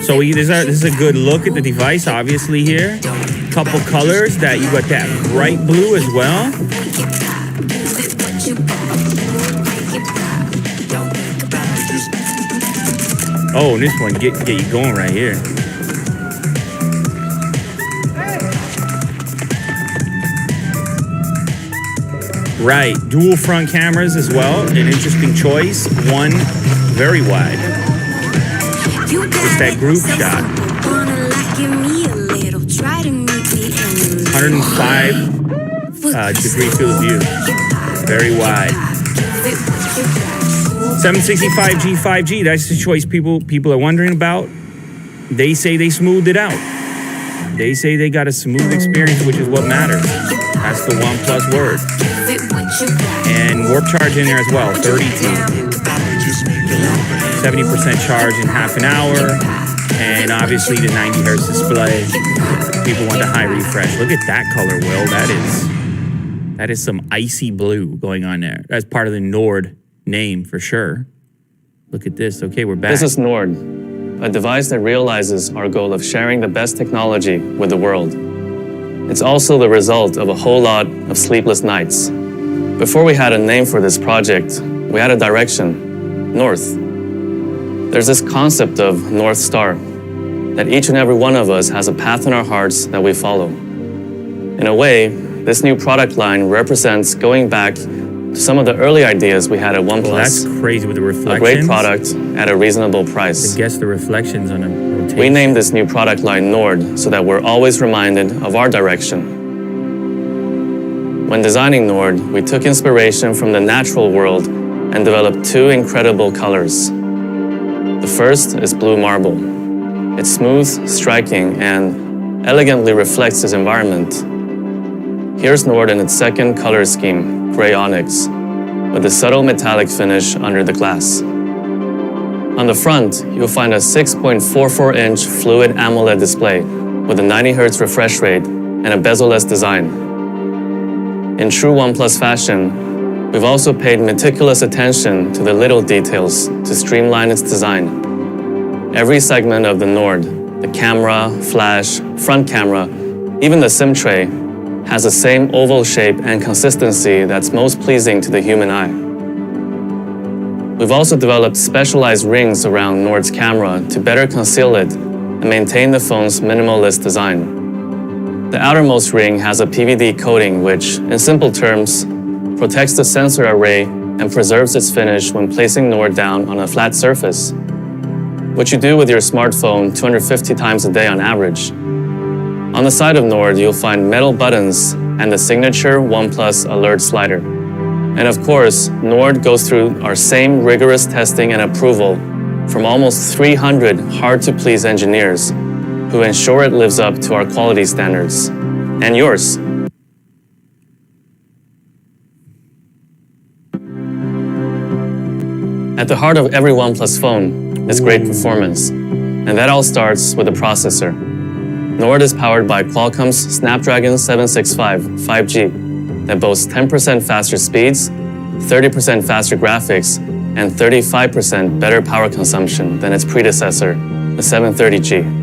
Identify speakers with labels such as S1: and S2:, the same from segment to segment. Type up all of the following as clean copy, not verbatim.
S1: So this is a good look at the device, obviously here. Couple colors that you got that bright blue as well. Oh, this one get you going right here. Right, dual front cameras as well. An interesting choice. One very wide. Just that group shot. 105 degree field of view. Very wide. 765G 5G. That's the choice people are wondering about. They say they smoothed it out. They say they got a smooth experience, which is what matters. That's the OnePlus word. And warp charge in there as well, 32. 70% charge in half an hour. And obviously the 90 hertz display. People want the high refresh. Look at that color, Will. That is some icy blue going on there. That's part of the Nord name for sure. Look at this. Okay, we're back.
S2: This is Nord, a device that realizes our goal of sharing the best technology with the world. It's also the result of a whole lot of sleepless nights. Before we had a name for this project, we had a direction, north. There's this concept of North Star, that each and every one of us has a path in our hearts that we follow. In a way, this new product line represents going back to some of the early ideas we had at OnePlus.
S1: Well, that's crazy with the reflections.
S2: A great product at a reasonable price.
S1: I guess the reflections on a rotation.
S2: We named this new product line Nord so that we're always reminded of our direction. When designing Nord, we took inspiration from the natural world and developed two incredible colors. The first is blue marble. It's smooth, striking, and elegantly reflects its environment. Here's Nord in its second color scheme, gray onyx, with a subtle metallic finish under the glass. On the front, you'll find a 6.44-inch fluid AMOLED display with a 90 Hz refresh rate and a bezel-less design. In true OnePlus fashion, we've also paid meticulous attention to the little details to streamline its design. Every segment of the Nord, the camera, flash, front camera, even the SIM tray, has the same oval shape and consistency that's most pleasing to the human eye. We've also developed specialized rings around Nord's camera to better conceal it and maintain the phone's minimalist design. The outermost ring has a PVD coating which, in simple terms, protects the sensor array and preserves its finish when placing Nord down on a flat surface, which you do with your smartphone 250 times a day on average. On the side of Nord, you'll find metal buttons and the signature OnePlus alert slider. And of course, Nord goes through our same rigorous testing and approval from almost 300 hard-to-please engineers who ensure it lives up to our quality standards. And yours. At the heart of every OnePlus phone is great performance, and that all starts with the processor. Nord is powered by Qualcomm's Snapdragon 765 5G that boasts 10% faster speeds, 30% faster graphics, and 35% better power consumption than its predecessor, the 730G.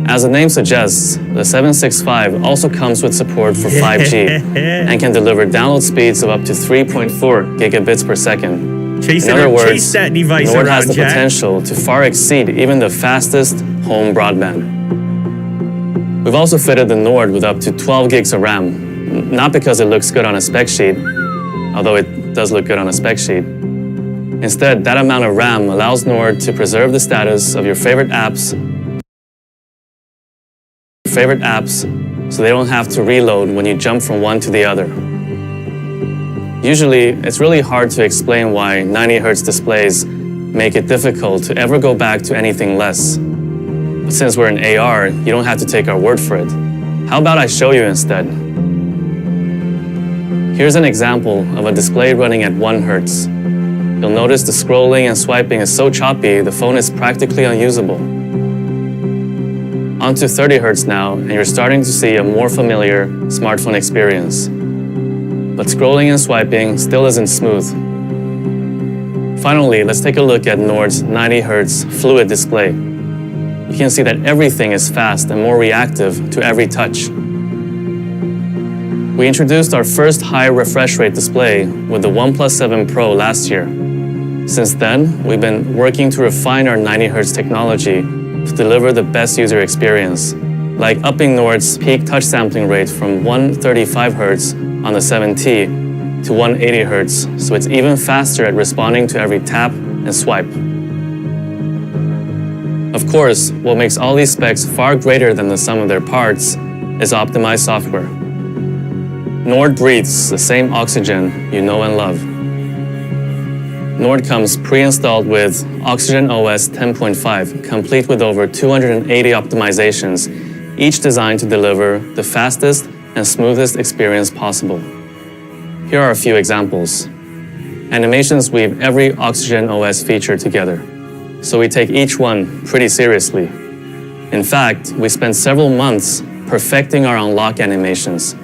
S2: As the name suggests, the 765 also comes with support for 5G and can deliver download speeds of up to 3.4 gigabits per second. In other words, Nord has the potential to far exceed even the fastest home broadband. We've also fitted the Nord with up to 12 gigs of RAM, not because it looks good on a spec sheet, although it does look good on a spec sheet. Instead, that amount of RAM allows Nord to preserve the status of your favorite apps so they don't have to reload when you jump from one to the other. Usually, it's really hard to explain why 90 Hz displays make it difficult to ever go back to anything less. But since we're in AR, you don't have to take our word for it. How about I show you instead? Here's an example of a display running at 1 Hz. You'll notice the scrolling and swiping is so choppy, the phone is practically unusable. Onto 30 Hz now, and you're starting to see a more familiar smartphone experience. But scrolling and swiping still isn't smooth. Finally, let's take a look at Nord's 90 Hz fluid display. You can see that everything is fast and more reactive to every touch. We introduced our first high refresh rate display with the OnePlus 7 Pro last year. Since then, we've been working to refine our 90 Hz technology to deliver the best user experience, like upping Nord's peak touch sampling rate from 135 Hz on the 7T to 180 Hz, so it's even faster at responding to every tap and swipe. Of course, what makes all these specs far greater than the sum of their parts is optimized software. Nord breathes the same oxygen you know and love. Nord comes pre-installed with Oxygen OS 10.5, complete with over 280 optimizations, each designed to deliver the fastest and smoothest experience possible. Here are a few examples. Animations weave every Oxygen OS feature together, so we take each one pretty seriously. In fact, we spent several months perfecting our unlock animations,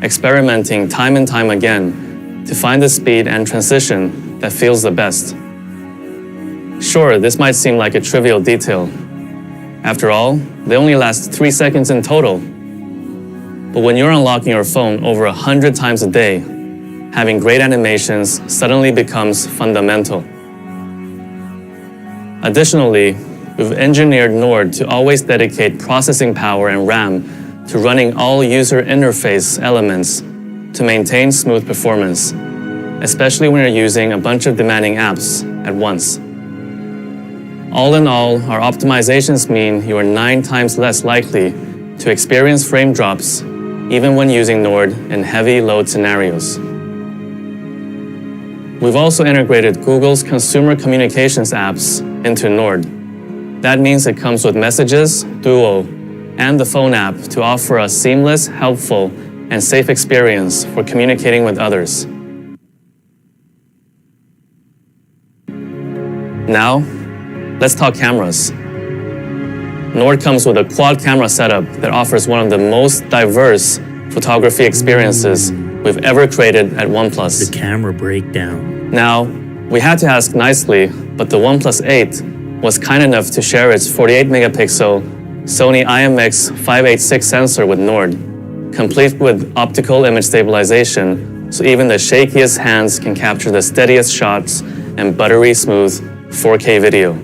S2: experimenting time and time again to find the speed and transition that feels the best. Sure, this might seem like a trivial detail. After all, they only last 3 seconds in total. But when you're unlocking your phone over 100 times a day, having great animations suddenly becomes fundamental. Additionally, we've engineered Nord to always dedicate processing power and RAM to running all user interface elements to maintain smooth performance, especially when you're using a bunch of demanding apps at once. All in all, our optimizations mean you are 9 times less likely to experience frame drops even when using Nord in heavy load scenarios. We've also integrated Google's consumer communications apps into Nord. That means it comes with Messages, Duo, and the phone app to offer a seamless, helpful, and safe experience for communicating with others. Now, let's talk cameras. Nord comes with a quad camera setup that offers one of the most diverse photography experiences we've ever created at OnePlus.
S1: The camera breakdown.
S2: Now, we had to ask nicely, but the OnePlus 8 was kind enough to share its 48 megapixel Sony IMX586 sensor with Nord, complete with optical image stabilization, so even the shakiest hands can capture the steadiest shots and buttery smooth 4K video.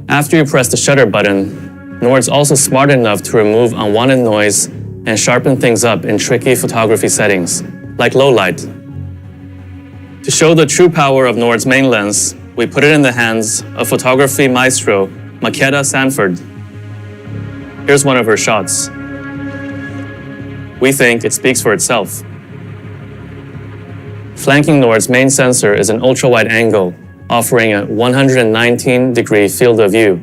S2: After you press the shutter button, Nord's also smart enough to remove unwanted noise and sharpen things up in tricky photography settings, like low light. To show the true power of Nord's main lens, we put it in the hands of photography maestro Makeda Sanford. Here's one of her shots. We think it speaks for itself. Flanking Nord's main sensor is an ultra-wide angle, offering a 119-degree field of view,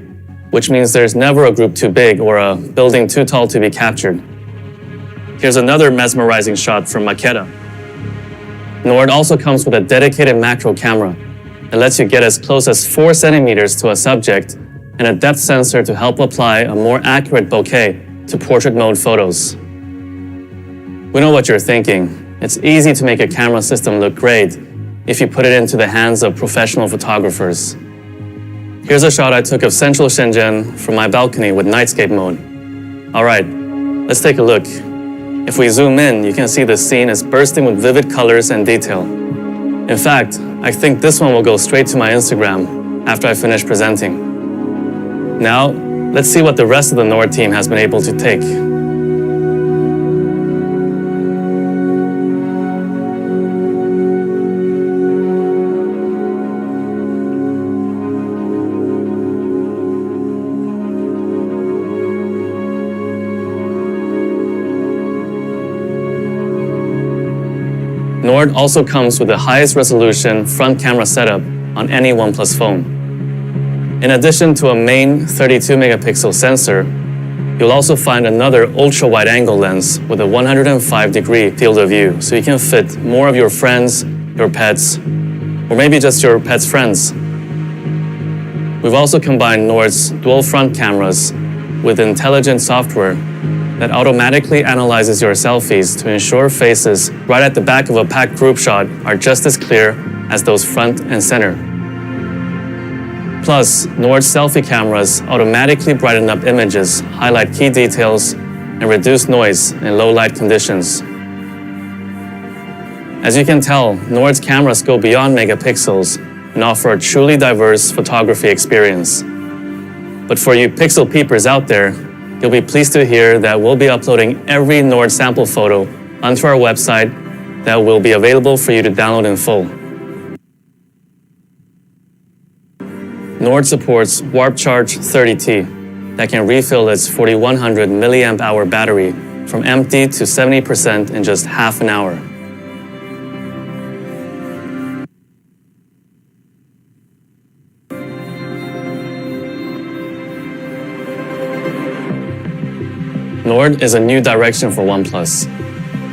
S2: which means there's never a group too big or a building too tall to be captured. Here's another mesmerizing shot from Makeda. Nord also comes with a dedicated macro camera that lets you get as close as 4 centimeters to a subject and a depth sensor to help apply a more accurate bokeh to portrait mode photos. We know what you're thinking. It's easy to make a camera system look great if you put it into the hands of professional photographers. Here's a shot I took of central Shenzhen from my balcony with nightscape mode. All right, let's take a look. If we zoom in, you can see the scene is bursting with vivid colors and detail. In fact, I think this one will go straight to my Instagram after I finish presenting. Now, let's see what the rest of the Nord team has been able to take. Nord also comes with the highest resolution front camera setup on any OnePlus phone. In addition to a main 32 megapixel sensor, you'll also find another ultra-wide angle lens with a 105-degree field of view, so you can fit more of your friends, your pets, or maybe just your pet's friends. We've also combined Nord's dual front cameras with intelligent software that automatically analyzes your selfies to ensure faces right at the back of a packed group shot are just as clear as those front and center. Plus, Nord's selfie cameras automatically brighten up images, highlight key details, and reduce noise in low light conditions. As you can tell, Nord's cameras go beyond megapixels and offer a truly diverse photography experience. But for you pixel peepers out there, you'll be pleased to hear that we'll be uploading every Nord sample photo onto our website that will be available for you to download in full. Nord supports Warp Charge 30T that can refill its 4100 milliamp hour battery from empty to 70% in just half an hour. Nord is a new direction for Oneplus.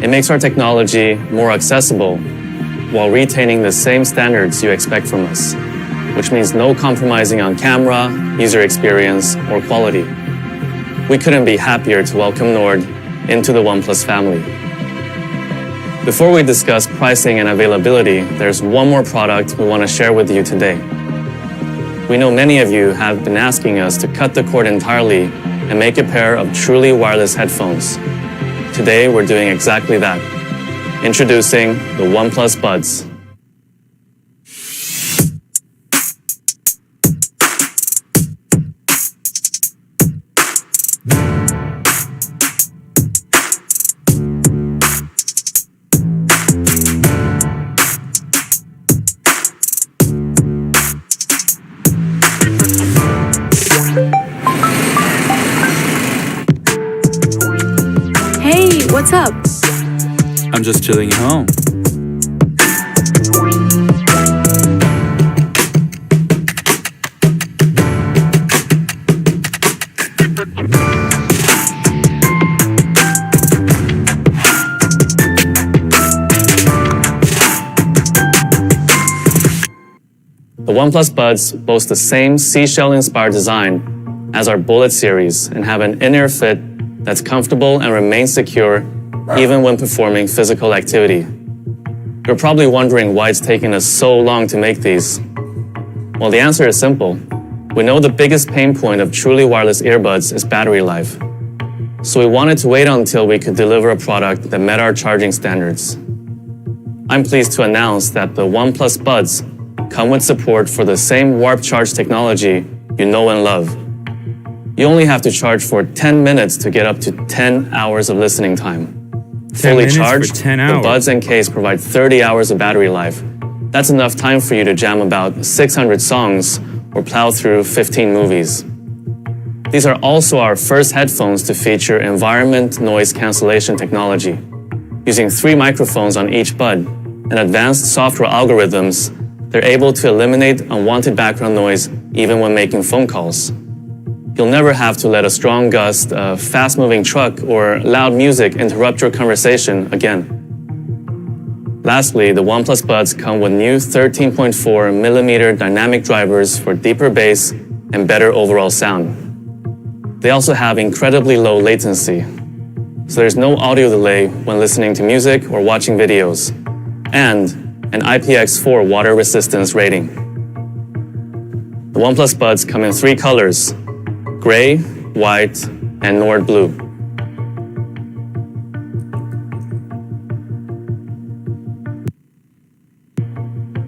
S2: It makes our technology more accessible while retaining the same standards you expect from us, which means no compromising on camera, user experience, or quality. We couldn't be happier to welcome Nord into the Oneplus family. Before we discuss pricing and availability, there's one more product we want to share with you today. We know many of you have been asking us to cut the cord entirely and make a pair of truly wireless headphones. Today, we're doing exactly that. Introducing the Oneplus Buds.
S3: What's up?
S4: I'm just chilling at home.
S2: The Oneplus Buds boast the same seashell-inspired design as our Bullet series and have an in-ear fit that's comfortable and remains secure even when performing physical activity. You're probably wondering why it's taken us so long to make these. Well, the answer is simple. We know the biggest pain point of truly wireless earbuds is battery life. So we wanted to wait until we could deliver a product that met our charging standards. I'm pleased to announce that the Oneplus Buds come with support for the same Warp Charge technology you know and love. You only have to charge for 10 minutes to get up to 10 hours of listening time. Fully charged, the Buds and case provide 30 hours of battery life. That's enough time for you to jam about 600 songs or plow through 15 movies. These are also our first headphones to feature environment noise cancellation technology. Using 3 microphones on each bud and advanced software algorithms, they're able to eliminate unwanted background noise even when making phone calls. You'll never have to let a strong gust, a fast-moving truck, or loud music interrupt your conversation again. Lastly, the Oneplus Buds come with new 13.4mm dynamic drivers for deeper bass and better overall sound. They also have incredibly low latency, so there's no audio delay when listening to music or watching videos, and an IPX4 water resistance rating. The Oneplus Buds come in 3 colors: gray, white, and Nord blue.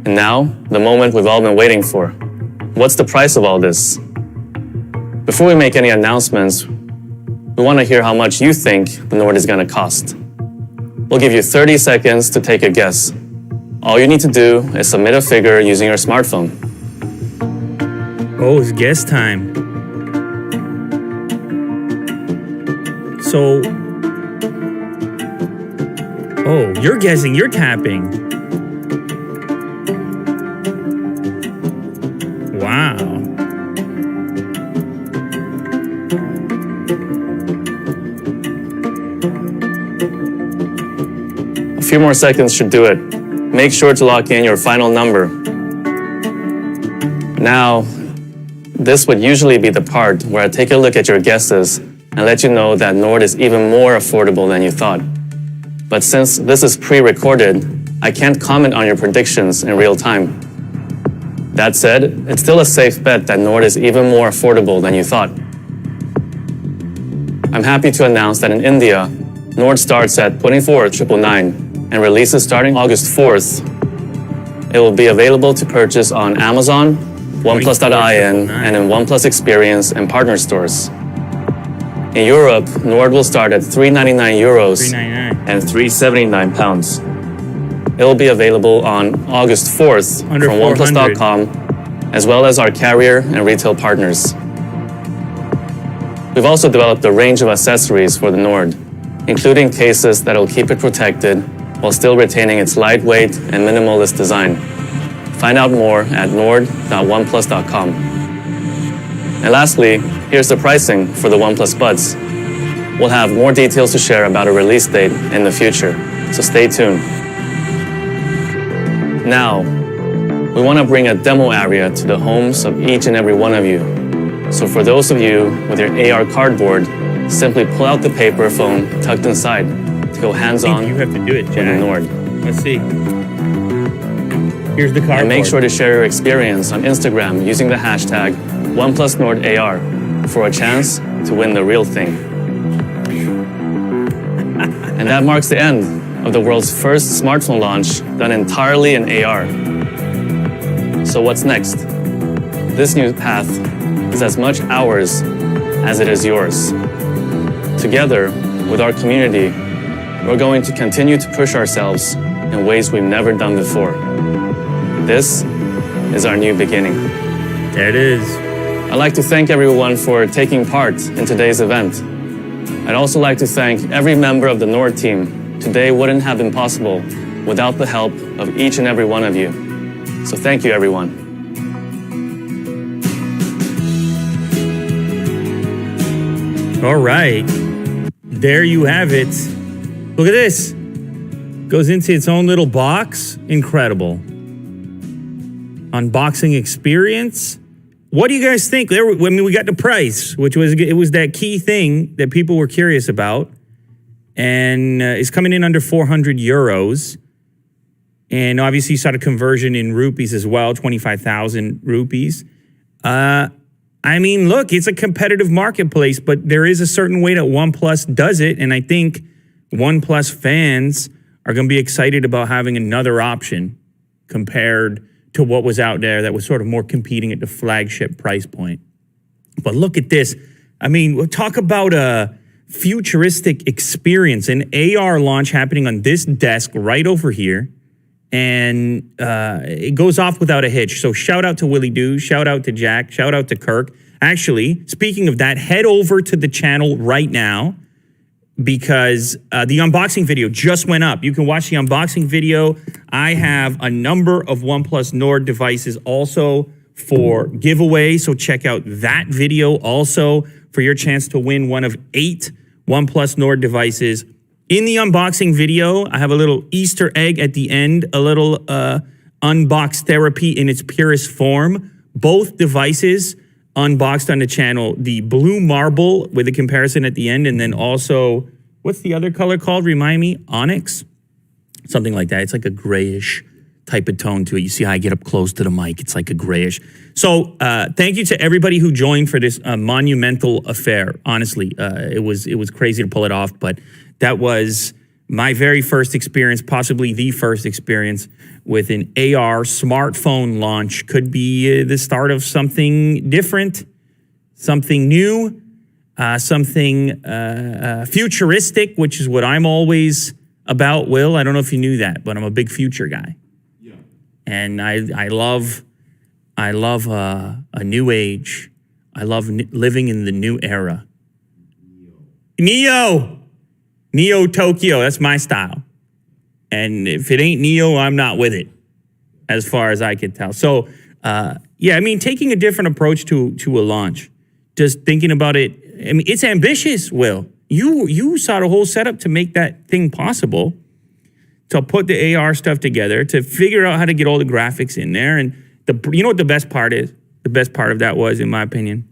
S2: And now, the moment we've all been waiting for. What's the price of all this? Before we make any announcements, we want to hear how much you think the Nord is going to cost. We'll give you 30 seconds to take a guess. All you need to do is submit a figure using your smartphone.
S1: Oh, it's guess time. So, oh, you're guessing, you're tapping. Wow.
S2: A few more seconds should do it. Make sure to lock in your final number. Now, this would usually be the part where I take a look at your guesses and let you know that Nord is even more affordable than you thought. But since this is pre-recorded, I can't comment on your predictions in real time. That said, it's still a safe bet that Nord is even more affordable than you thought. I'm happy to announce that in India, Nord starts at 24,999 and releases starting August 4th. It will be available to purchase on Amazon, Oneplus.in, and in OnePlus Experience and partner stores. In Europe, Nord will start at €399 and £379. It will be available on August 4th
S1: Under
S2: from
S1: 400.
S2: OnePlus.com, as well as our carrier and retail partners. We've also developed a range of accessories for the Nord, including cases that will keep it protected while still retaining its lightweight and minimalist design. Find out more at nord.oneplus.com. And lastly, here's the pricing for the OnePlus Buds. We'll have more details to share about a release date in the future, so stay tuned. Now, we want to bring a demo area to the homes of each and every one of you. So for those of you with your AR cardboard, simply pull out the paper phone tucked inside to go hands-on
S1: You have to do it,
S2: with the
S1: Jack.
S2: Nord.
S1: Let's see. Here's the cardboard.
S2: And make sure to share your experience on Instagram using the hashtag OnePlusNordAR for a chance to win the real thing. And that marks the end of the world's first smartphone launch done entirely in AR. So what's next? This new path is as much ours as it is yours. Together, with our community, we're going to continue to push ourselves in ways we've never done before. This is our new beginning.
S1: There it is.
S2: I'd like to thank everyone for taking part in today's event. I'd also like to thank every member of the Nord team. Today wouldn't have been possible without the help of each and every one of you. So thank you, everyone.
S1: All right. There you have it. Look at this. Goes into its own little box. Incredible. Unboxing experience. What do you guys think? We got the price, which was that key thing that people were curious about. And it's coming in under 400 euros. And obviously you saw the conversion in rupees as well, 25,000 rupees. I mean, look, it's a competitive marketplace, but there is a certain way that OnePlus does it. And I think OnePlus fans are going to be excited about having another option compared to what was out there that was sort of more competing at the flagship price point. But look at this. I mean, we'll talk about a futuristic experience, an AR launch happening on this desk right over here. And it goes off without a hitch. So shout out to Willie Doo, shout out to Jack, shout out to Kirk. Actually, speaking of that, head over to the channel right now because the unboxing video just went up. You can watch the unboxing video. I have a number of OnePlus Nord devices also for giveaway. So check out that video also for your chance to win one of 8 OnePlus Nord devices. In the unboxing video, I have a little Easter egg at the end, a little unbox therapy in its purest form. Both devices unboxed on the channel. The blue marble with a comparison at the end, and then also, what's the other color called? Remind me, onyx? Something like that. It's like a grayish type of tone to it. You see how I get up close to the mic? It's like a grayish. So thank you to everybody who joined for this monumental affair. Honestly, it was crazy to pull it off, but that was my very first experience, possibly the first experience with an AR smartphone launch. Could be the start of something different, something new, something futuristic, which is what I'm always about, Will. I don't know if you knew that, but I'm a big future guy. Yeah. And I love a new age. I love living in the new era. Neo Tokyo, that's my style. And if it ain't Neo, I'm not with it, as far as I can tell. So, yeah, I mean, taking a different approach to a launch, just thinking about it, I mean, it's ambitious, Will. You saw the whole setup to make that thing possible, to put the AR stuff together, to figure out how to get all the graphics in there. And you know what the best part is? The best part of that was, in my opinion,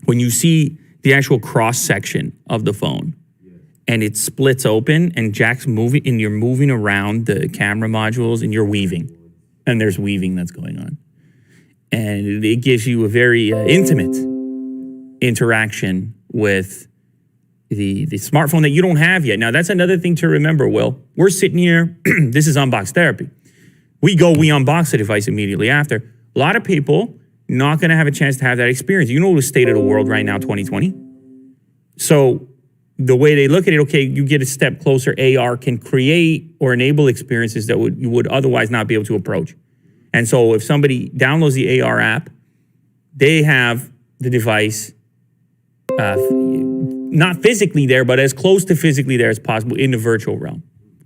S1: when you see the actual cross-section of the phone. and it splits open, and Jack's moving, and you're moving around the camera modules, and you're weaving, and there's weaving that's going on, and it gives you a very intimate interaction with the smartphone that you don't have yet. Now, that's another thing to remember, Will. We're sitting here. This is Unbox Therapy. We unbox the device immediately after. A lot of people not going to have a chance to have that experience. You know the state of the world right now, 2020. So the way they look at it, okay, you get a step closer. AR can create or enable experiences that you would otherwise not be able to approach. And so if somebody downloads the AR app, they have the device not physically there, but as close to physically there as possible in the virtual realm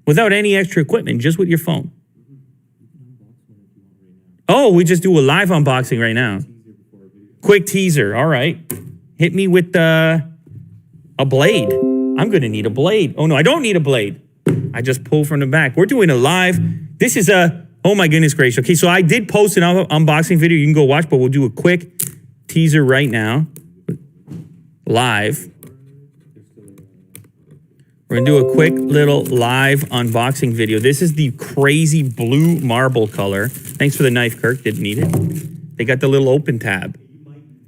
S1: without any extra equipment, just with your phone. Oh, we just do a live unboxing right now. Quick teaser. All right. Hit me with a blade. I'm going to need a blade. Oh, no, I don't need a blade. I just pull from the back. We're doing a live. This is oh my goodness gracious. Okay, so I did post an unboxing video. You can go watch, but we'll do a quick teaser right now. Live. We're going to do a quick little live unboxing video. This is the crazy blue marble color. Thanks for the knife, Kirk. Didn't need it. They got the little open tab.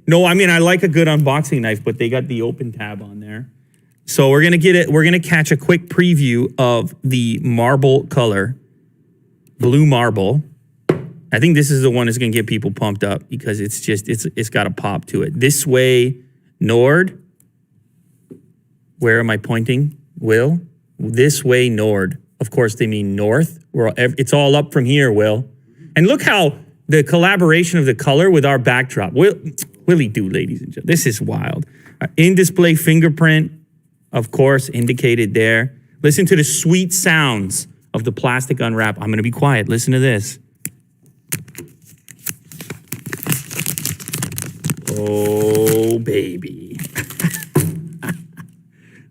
S1: No, I mean, I like a good unboxing knife, but they got the open tab on there. So we're going to get it. We're going to catch a quick preview of the marble color, blue marble. I think this is the one that's going to get people pumped up because it's got a pop to it. This way, Nord. Where am I pointing? Will, this way, Nord. Of course, they mean north. It's all up from here, Will. And look how the collaboration of the color with our backdrop. Willie do, ladies and gentlemen. This is wild. In-display fingerprint, of course, indicated there. Listen to the sweet sounds of the plastic unwrap. I'm going to be quiet. Listen to this. Oh, baby.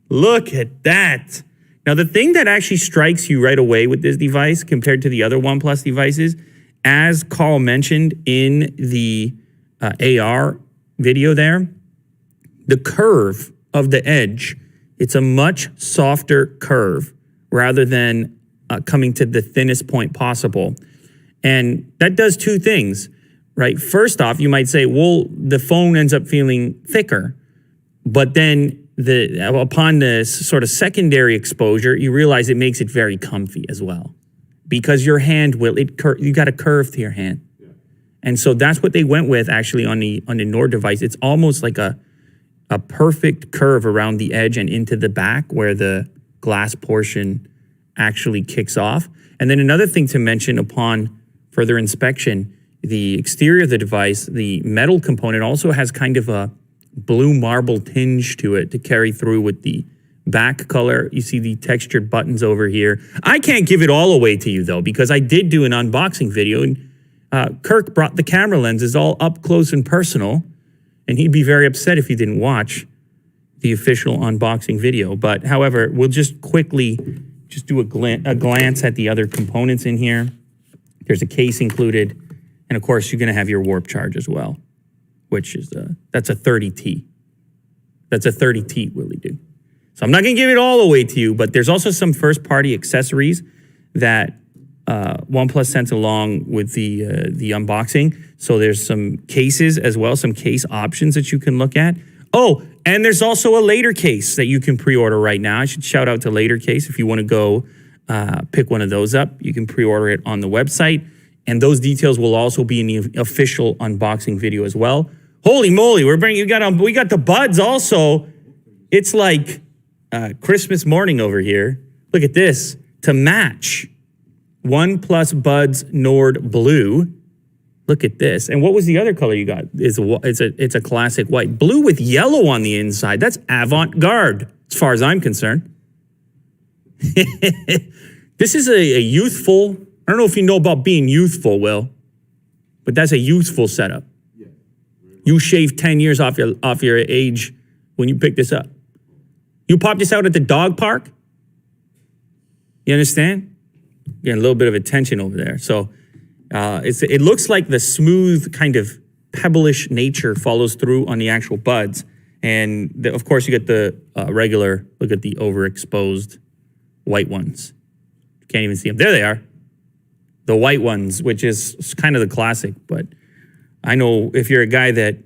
S1: Look at that. Now, the thing that actually strikes you right away with this device compared to the other OnePlus devices, as Carl mentioned in the AR video there, the curve of the edge, it's a much softer curve rather than coming to the thinnest point possible. And that does two things, right? First off, you might say, well, the phone ends up feeling thicker, but then upon the sort of secondary exposure, you realize it makes it very comfy as well, because your hand you got a curve to your hand, and so that's what they went with actually on the Nord device. It's almost like a perfect curve around the edge and into the back where the glass portion actually kicks off. And then another thing to mention upon further inspection, the exterior of the device, the metal component also has kind of a blue marble tinge to it to carry through with the back color. You see the textured buttons over here. I can't give it all away to you though, because I did do an unboxing video, and Kirk brought the camera lenses all up close and personal, and he'd be very upset if he didn't watch the official unboxing video. But however, we'll just quickly do a glance at the other components in here. There's a case included, and of course you're going to have your warp charge as well, which is that's a 30T. That's a 30T, Willie do. So I'm not going to give it all away to you, but there's also some first-party accessories that OnePlus sent along with the unboxing. So there's some cases as well, some case options that you can look at. Oh, and there's also a later case that you can pre-order right now. I should shout out to Later Case. If you want to go pick one of those up, you can pre-order it on the website. And those details will also be in the official unboxing video as well. Holy moly, we got the buds also. It's like Christmas morning over here. Look at this. To match OnePlus Buds Nord Blue. Look at this. And what was the other color you got? It's a classic white. Blue with yellow on the inside. That's avant-garde as far as I'm concerned. This is a youthful, I don't know if you know about being youthful, Will, but that's a youthful setup. You shaved 10 years off your age when you picked this up. You popped this out at the dog park. You understand? Getting a little bit of attention over there. So it looks like the smooth kind of pebblish nature follows through on the actual buds. And of course, you get the regular, look at the overexposed white ones. Can't even see them. There they are. The white ones, which is kind of the classic. But I know if you're a guy that